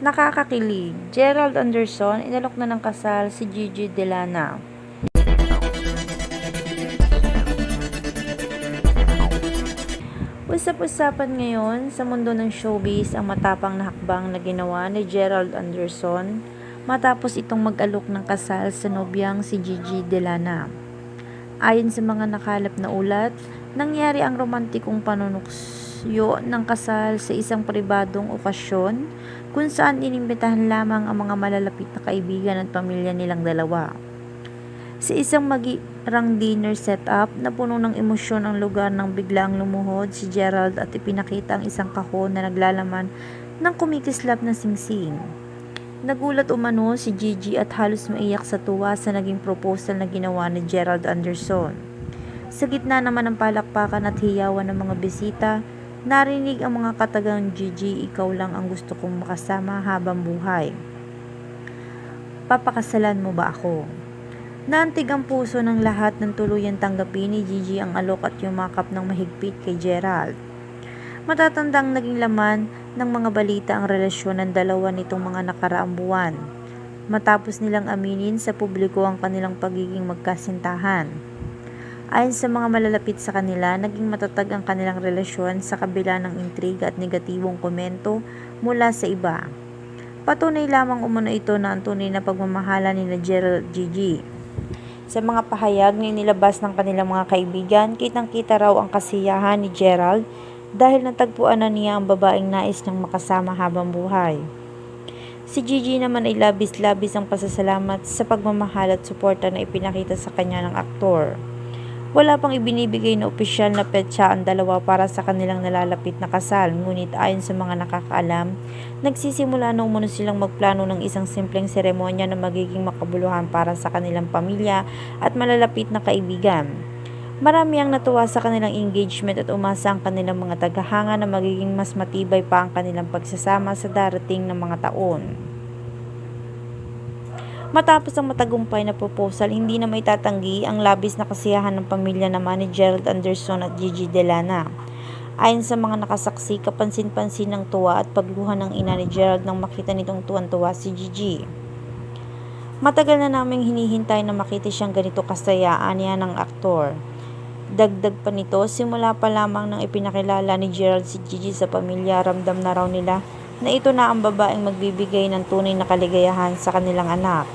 Nakakakilig, Gerald Anderson inalok na ng kasal si Gigi Delana. Usap-usapan ngayon sa mundo ng showbiz ang matapang na hakbang na ginawa ni Gerald Anderson matapos itong mag-alok ng kasal sa nobyang si Gigi Delana. Ayon sa mga nakalap na ulat, nangyari ang romantikong panunukso ng kasal sa isang pribadong okasyon kung saan inimbitahan lamang ang mga malalapit na kaibigan at pamilya nilang dalawa. Sa isang magirang dinner setup na puno ng emosyon ang lugar nang biglang lumuhod si Gerald at ipinakita ang isang kahon na naglalaman ng kumikislap na singsing. Nagulat umano si Gigi at halos maiyak sa tuwa sa naging proposal na ginawa ni Gerald Anderson. Sa gitna naman ng palakpakan at hiyawan ng mga bisita, narinig ang mga katagang, "Gigi, ikaw lang ang gusto kong makasama habang buhay. Papakasalan mo ba ako?" Naantig ang puso ng lahat nang tuluyang tanggapin ni Gigi ang alok at yumakap ng mahigpit kay Gerald. Matatandang naging laman ng mga balita ang relasyon ng dalawa nitong mga nakaraang buwan, matapos nilang aminin sa publiko ang kanilang pagiging magkasintahan. Ayon sa mga malalapit sa kanila, naging matatag ang kanilang relasyon sa kabila ng intriga at negatibong komento mula sa iba. Patunay lamang umano ito na ang tunay na pagmamahala ni Gerald at Gigi. Sa mga pahayag na inilabas ng kanilang mga kaibigan, kitang-kita raw ang kasiyahan ni Gerald dahil natagpuan na niya ang babaeng nais niyang makasama habang buhay. Si Gigi naman ay labis-labis ang pasasalamat sa pagmamahal at suporta na ipinakita sa kanya ng aktor. Wala pang ibinibigay na opisyal na petsa ang dalawa para sa kanilang nalalapit na kasal, ngunit ayon sa mga nakakaalam, nagsisimula na umano silang magplano ng isang simpleng seremonya na magiging makabuluhan para sa kanilang pamilya at malalapit na kaibigan. Marami ang natuwa sa kanilang engagement at umasa ang kanilang mga tagahanga na magiging mas matibay pa ang kanilang pagsasama sa darating na mga taon. Matapos ang matagumpay na proposal, hindi na maitatanggi ang labis na kasiyahan ng pamilya naman ni Gerald Anderson at Gigi Delana. Ayon sa mga nakasaksi, kapansin-pansin ng tuwa at pagluha ng ina ni Gerald nang makita nitong tuwan-tuwa si Gigi. "Matagal na naming hinihintay na makita siyang ganito kasaya," aniya ng aktor. Dagdag pa nito, simula pa lamang nang ipinakilala ni Gerald si Gigi sa pamilya, ramdam na raw nila na ito na ang babaeng magbibigay ng tunay na kaligayahan sa kanilang anak.